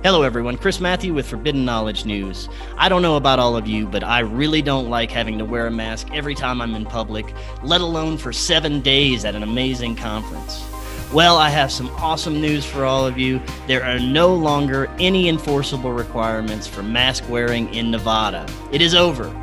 Hello everyone, Chris Matthew with Forbidden Knowledge News. I don't know about all of you, but I really don't like having to wear a mask every time I'm in public, let alone for 7 days at an amazing conference. Well, I have some awesome news for all of you. There are no longer any enforceable requirements for mask wearing in Nevada. It is over.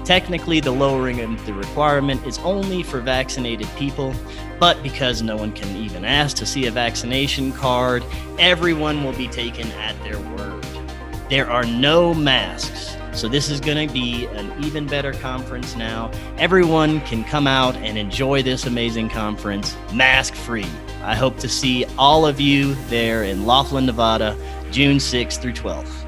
Technically, the lowering of the requirement is only for vaccinated people, but because no one can even ask to see a vaccination card, everyone will be taken at their word. There are no masks, so this is going to be an even better conference now. Everyone can come out and enjoy this amazing conference mask-free. I hope to see all of you there in Laughlin, Nevada, June 6th through 12th.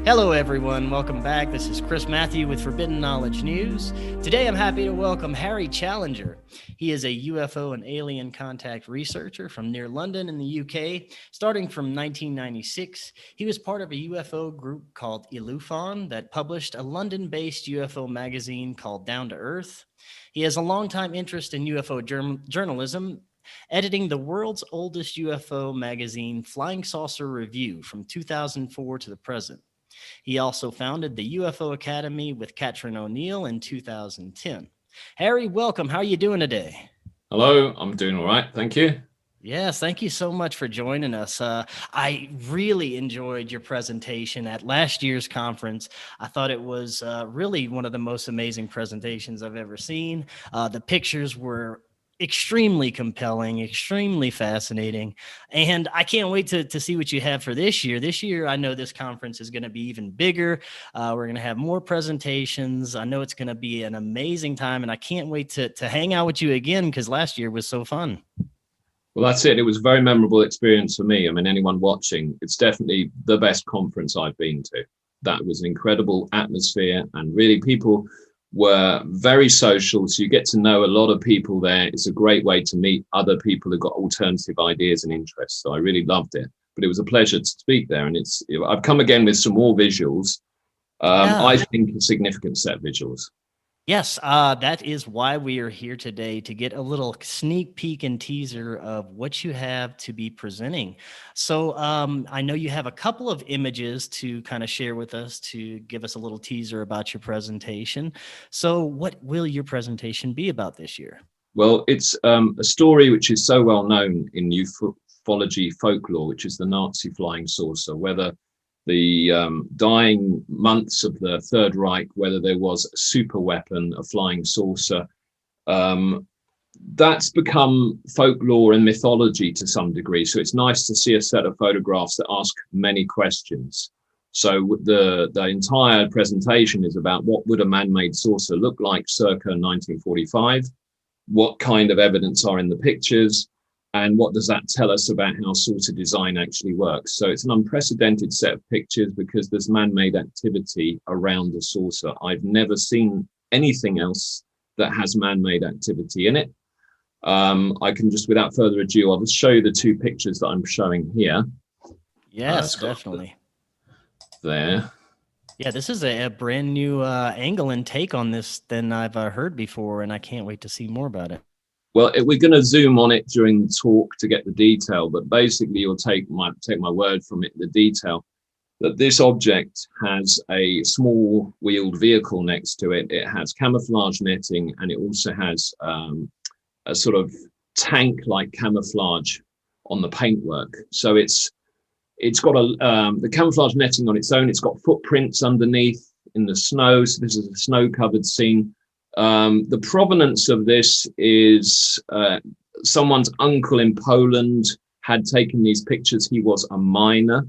Hello everyone, welcome back. This is Chris Matthew with Forbidden Knowledge News. Today I'm happy to welcome Harry Challenger. He is a UFO and alien contact researcher from near London in the UK. Starting from 1996, he was part of a UFO group called Ilufon that published a London-based UFO magazine called Down to Earth. He has a long-time interest in UFO journalism, editing the world's oldest UFO magazine, Flying Saucer Review, from 2004 to the present. He also founded the UFO Academy with Katrin O'Neill in 2010. Harry, welcome. How are you doing today? Hello, I'm doing all right. Thank you. Yes, thank you so much for joining us. I really enjoyed your presentation at last year's conference. I thought it was really one of the most amazing presentations I've ever seen. The pictures were extremely compelling, extremely fascinating, and I can't wait to see what you have for this year. This year, I know this conference is going to be even bigger. We're going to have more presentations. I know it's going to be an amazing time, and I can't wait to hang out with you again because last year was so fun. Well, that's it. It was a very memorable experience for me. I mean, anyone watching, it's definitely the best conference I've been to. That was an incredible atmosphere, and really people were very social, so you get to know a lot of people there. It's a great way to meet other people who've got alternative ideas and interests. So I really loved it, but it was a pleasure to speak there. And I've come again with some more visuals. I think a significant set of visuals. Yes, that is why we are here today, to get a little sneak peek and teaser of what you have to be presenting. So I know you have a couple of images to kind of share with us to give us a little teaser about your presentation. So what will your presentation be about this year? Well, it's a story which is so well known in ufology folklore, which is the Nazi flying saucer, whether the dying months of the Third Reich, whether there was a super weapon, a flying saucer. That's become folklore and mythology to some degree. So it's nice to see a set of photographs that ask many questions. So the entire presentation is about what would a man-made saucer look like circa 1945, what kind of evidence are in the pictures, and what does that tell us about how saucer design actually works? So it's an unprecedented set of pictures because there's man-made activity around the saucer. I've never seen anything else that has man-made activity in it. I can just, without further ado, I'll just show you the two pictures that I'm showing here. Yes, definitely. There. Yeah, this is a brand new angle and take on this than I've heard before, and I can't wait to see more about it. Well, we're going to zoom on it during the talk to get the detail, but basically you'll take my word from it, the detail, that this object has a small wheeled vehicle next to it. It has camouflage netting, and it also has a sort of tank-like camouflage on the paintwork. So it's got the camouflage netting on its own. It's got footprints underneath in the snow. So this is a snow-covered scene. The provenance of this is someone's uncle in Poland had taken these pictures. He was a miner,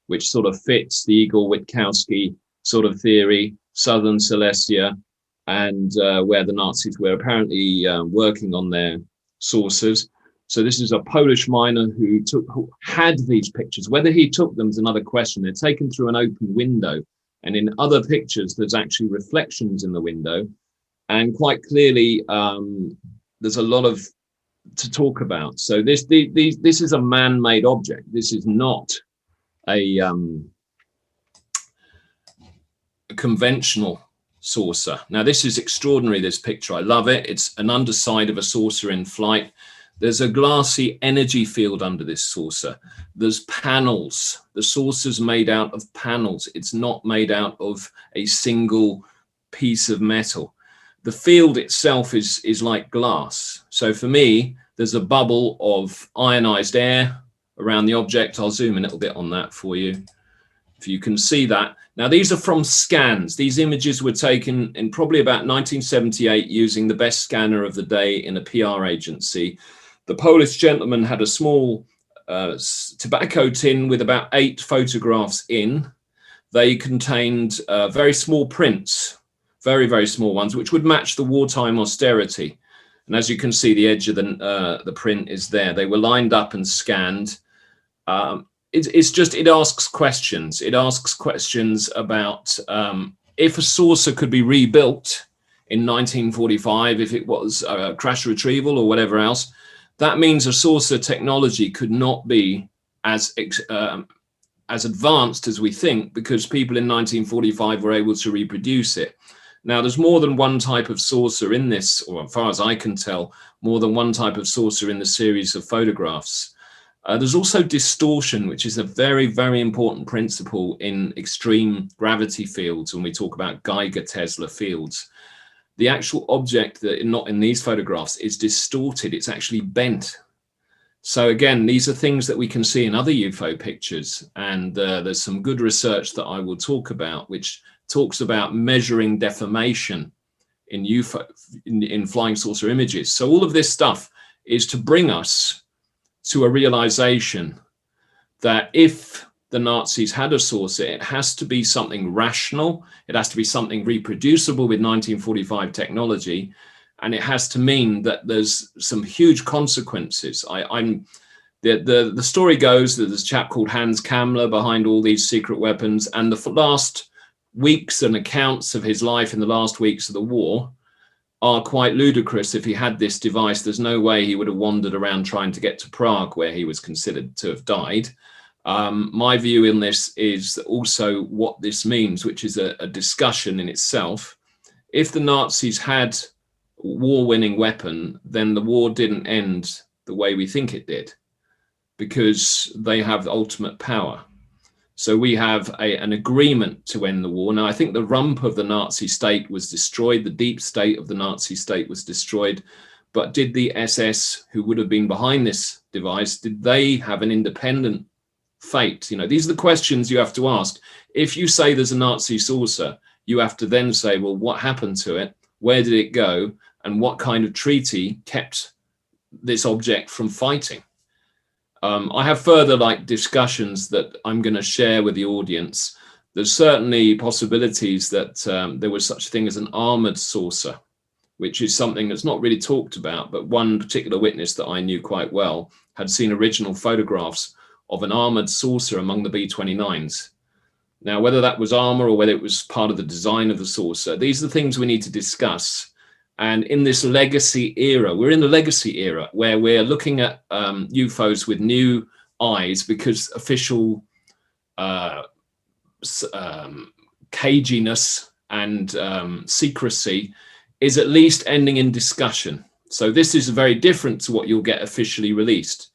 which sort of fits the Igor Witkowski sort of theory, Southern Silesia, and where the Nazis were apparently working on their saucers. So this is a Polish miner who had these pictures. Whether he took them is another question. They're taken through an open window, and in other pictures, there's actually reflections in the window. And quite clearly, there's a lot to talk about. So this is a man-made object. This is not a conventional saucer. Now, this is extraordinary, this picture. I love it. It's an underside of a saucer in flight. There's a glassy energy field under this saucer. There's panels. The saucer's made out of panels. It's not made out of a single piece of metal. The field itself is like glass. So for me, there's a bubble of ionized air around the object. I'll zoom in a little bit on that for you, if you can see that. Now, these are from scans. These images were taken in probably about 1978 using the best scanner of the day in a PR agency. The Polish gentleman had a small tobacco tin with about 8 photographs in. They contained very small prints, very, very small ones, which would match the wartime austerity. And as you can see, the edge of the print is there. They were lined up and scanned. It asks questions. It asks questions about if a saucer could be rebuilt in 1945, if it was a crash retrieval or whatever else, that means a saucer technology could not be as advanced as we think, because people in 1945 were able to reproduce it. Now, there's more than one type of saucer in this, or as far as I can tell, more than one type of saucer in the series of photographs. There's also distortion, which is a very, very important principle in extreme gravity fields when we talk about Geiger-Tesla fields. The actual object that not in these photographs is distorted. It's actually bent. So again, these are things that we can see in other UFO pictures. And there's some good research that I will talk about, which talks about measuring deformation in UFO, in flying saucer images. So all of this stuff is to bring us to a realization that if the Nazis had a saucer, it has to be something rational, it has to be something reproducible with 1945 technology, and it has to mean that there's some huge consequences. The story goes that there's a chap called Hans Kammler behind all these secret weapons, and the last weeks and accounts of his life in the last weeks of the war are quite ludicrous. If he had this device, there's no way he would have wandered around trying to get to Prague, where he was considered to have died. My view in this is also what this means, which is a discussion in itself. If the Nazis had a war-winning weapon, then the war didn't end the way we think it did, because they have ultimate power. So we have an agreement to end the war. Now, I think the rump of the Nazi state was destroyed. The deep state of the Nazi state was destroyed. But did the SS, who would have been behind this device, did they have an independent fate? You know, these are the questions you have to ask. If you say there's a Nazi saucer, you have to then say, well, what happened to it? Where did it go? And what kind of treaty kept this object from fighting? I have further discussions that I'm going to share with the audience. There's certainly possibilities that there was such a thing as an armored saucer, which is something that's not really talked about, but one particular witness that I knew quite well had seen original photographs of an armored saucer among the B-29s. Now, whether that was armor or whether it was part of the design of the saucer, these are the things we need to discuss. And in this legacy era, we're in the legacy era where we're looking at UFOs with new eyes, because official caginess and secrecy is at least ending in discussion. So this is very different to what you'll get officially released.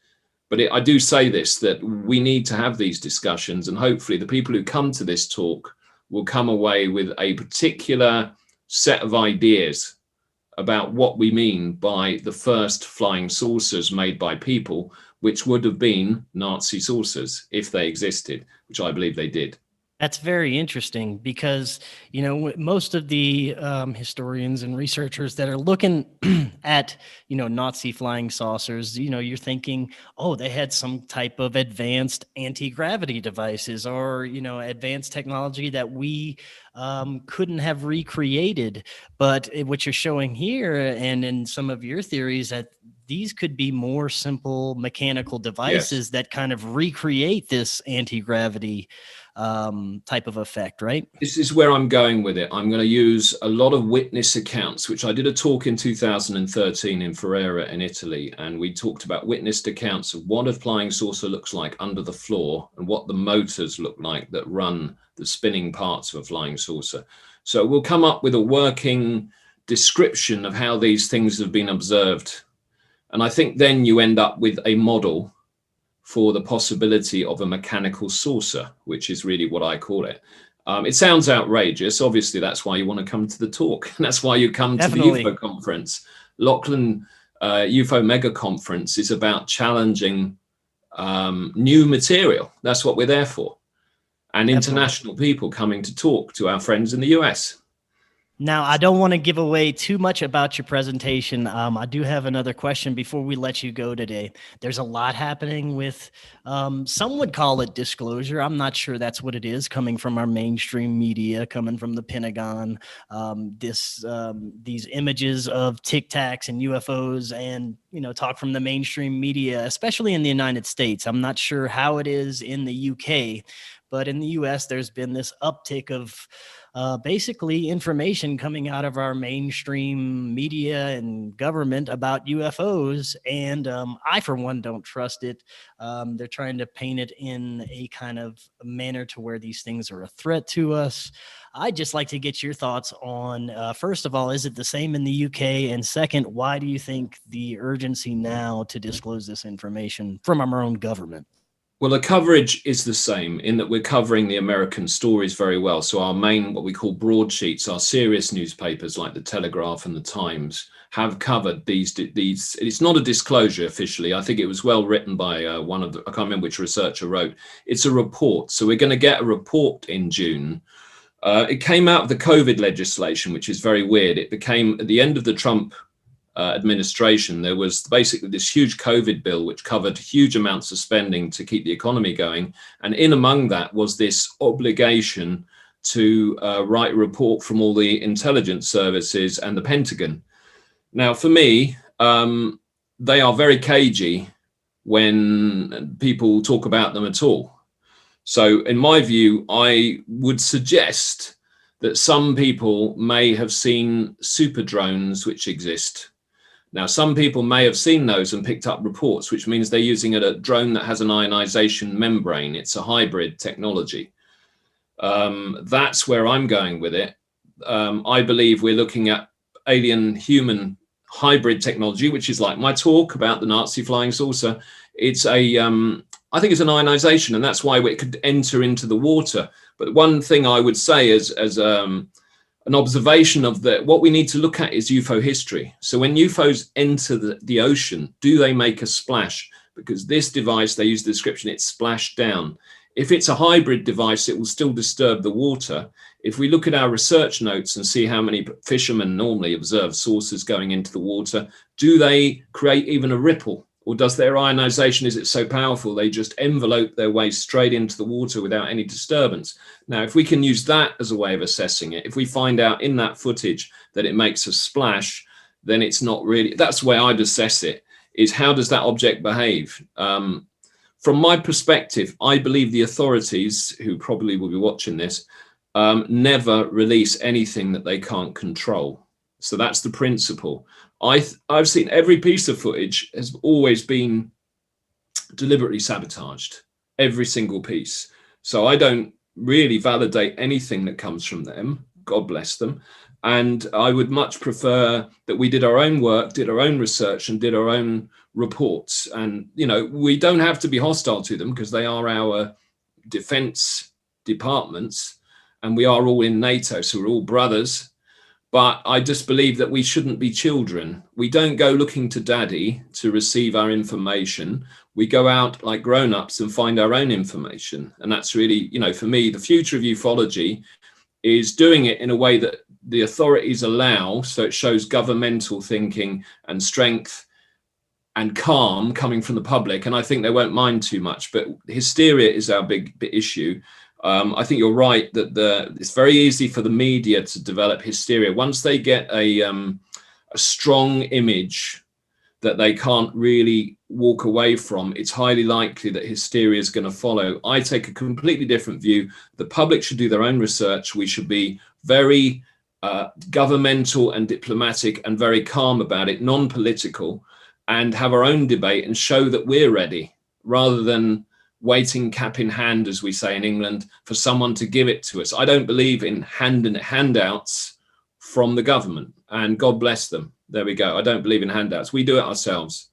But I do say this, that we need to have these discussions, and hopefully the people who come to this talk will come away with a particular set of ideas about what we mean by the first flying saucers made by people, which would have been Nazi saucers if they existed, which I believe they did. That's very interesting, because, you know, most of the historians and researchers that are looking at, you know, Nazi flying saucers, you know, you're thinking, oh, they had some type of advanced anti-gravity devices, or, you know, advanced technology that we couldn't have recreated. But what you're showing here, and in some of your theories, that these could be more simple mechanical devices that kind of recreate this anti-gravity type of effect, right? This is where I'm going with it. I'm going to use a lot of witness accounts, which I did a talk in 2013 in Ferrara in Italy, and we talked about witnessed accounts of what a flying saucer looks like under the floor and what the motors look like that run the spinning parts of a flying saucer. So we'll come up with a working description of how these things have been observed And I think then you end up with a model for the possibility of a mechanical saucer, which is really what I call it. It sounds outrageous. Obviously, that's why you want to come to the talk. And that's why you come Definitely. to the UFO conference. Lachlan UFO Mega Conference is about challenging new material. That's what we're there for. And international people coming to talk to our friends in the US. Now, I don't want to give away too much about your presentation. I do have another question before we let you go today. There's a lot happening with, some would call it disclosure. I'm not sure that's what it is, coming from our mainstream media, coming from the Pentagon. These images of Tic Tacs and UFOs, and talk from the mainstream media, especially in the United States. I'm not sure how it is in the UK, but in the US, there's been this uptick of basically information coming out of our mainstream media and government about UFOs. And I, for one, don't trust it. They're trying to paint it in a kind of manner to where these things are a threat to us. I'd just like to get your thoughts on, first of all, is it the same in the UK? And second, why do you think the urgency now to disclose this information from our own government? Well, the coverage is the same in that we're covering the American stories very well. So our main, what we call broadsheets, our serious newspapers like the Telegraph and the Times have covered these. It's not a disclosure officially. I think it was well written by one of the, I can't remember which researcher wrote. It's a report. So we're going to get a report in June. It came out of the COVID legislation, which is very weird. It became at the end of the Trump administration, there was basically this huge COVID bill which covered huge amounts of spending to keep the economy going. And in among that was this obligation to write a report from all the intelligence services and the Pentagon. Now, for me, they are very cagey when people talk about them at all. So in my view, I would suggest that some people may have seen super drones which exist. Now, some people may have seen those and picked up reports, which means they're using a drone that has an ionization membrane. It's a hybrid technology. That's where I'm going with it. I believe we're looking at alien-human hybrid technology, which is like my talk about the Nazi flying saucer. It's I think it's an ionization, and that's why it could enter into the water. But one thing I would say as an observation of what we need to look at is UFO history. So when UFOs enter the ocean, do they make a splash? Because this device, they use the description, it's splashed down. If it's a hybrid device, it will still disturb the water. If we look at our research notes and see how many fishermen normally observe saucers going into the water, do they create even a ripple? Or does their ionization, is it so powerful, they just envelope their way straight into the water without any disturbance? Now, if we can use that as a way of assessing it, if we find out in that footage that it makes a splash, then it's not really, that's the way I'd assess it, is how does that object behave? From my perspective, I believe the authorities, who probably will be watching this, never release anything that they can't control. So that's the principle. I've seen every piece of footage has always been deliberately sabotaged, every single piece. So I don't really validate anything that comes from them. God bless them. And I would much prefer that we did our own work, did our own research, and did our own reports. And, we don't have to be hostile to them because they are our defense departments and we are all in NATO. So we're all brothers. But I just believe that we shouldn't be children. We don't go looking to daddy to receive our information. We go out like grown-ups and find our own information. And that's really, for me, the future of ufology is doing it in a way that the authorities allow. So it shows governmental thinking and strength and calm coming from the public. And I think they won't mind too much. But hysteria is our big issue. I think you're right that it's very easy for the media to develop hysteria. Once they get a strong image that they can't really walk away from, it's highly likely that hysteria is going to follow. I take a completely different view. The public should do their own research. We should be very governmental and diplomatic and very calm about it, non-political, and have our own debate and show that we're ready, rather than waiting cap in hand, as we say in England, for someone to give it to us. I don't believe in handouts from the government, and God bless them. There we go. I don't believe in handouts. We do it ourselves.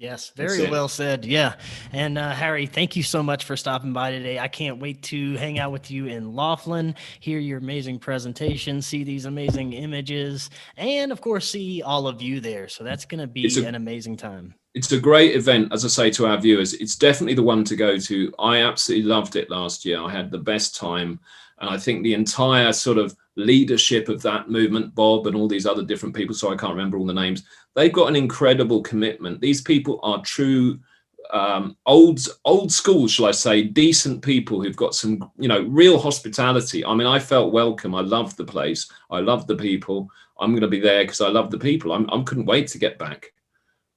Yes, very well said. Yeah. And Harry, thank you so much for stopping by today. I can't wait to hang out with you in Laughlin, hear your amazing presentation, see these amazing images, and of course, see all of you there. So that's going to be an amazing time. It's a great event, as I say to our viewers. It's definitely the one to go to. I absolutely loved it last year. I had the best time. And I think the entire sort of leadership of that movement, Bob and all these other different people, so I can't remember all the names, they've got an incredible commitment. These people are true old school, shall I say, decent people who've got some, real hospitality. I mean, I felt welcome. I loved the place. I loved the people. I'm going to be there because I love the people. I couldn't wait to get back.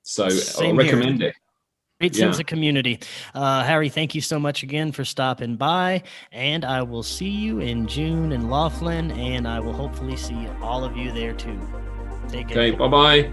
So I recommend it. Great sense of community. Harry, thank you so much again for stopping by, and I will see you in June in Laughlin, and I will hopefully see all of you there too. Take care. Okay, bye-bye.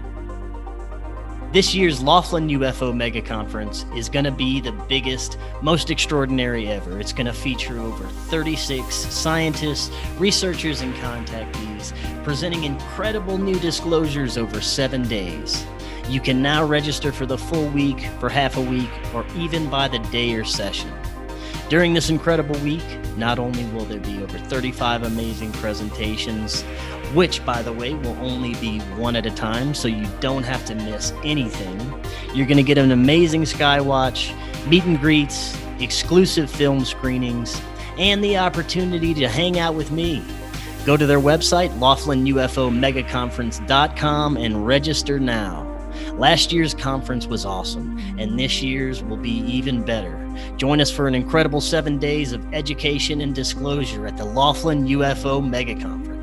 This year's Laughlin UFO Mega Conference is going to be the biggest, most extraordinary ever. It's going to feature over 36 scientists, researchers, and contactees presenting incredible new disclosures over 7 days. You can now register for the full week, for half a week, or even by the day or session. During this incredible week, not only will there be over 35 amazing presentations, which, by the way, will only be one at a time, so you don't have to miss anything. You're going to get an amazing skywatch, meet and greets, exclusive film screenings, and the opportunity to hang out with me. Go to their website, LaughlinUFOMegaconference.com, and register now. Last year's conference was awesome, and this year's will be even better. Join us for an incredible 7 days of education and disclosure at the Laughlin UFO Mega Conference.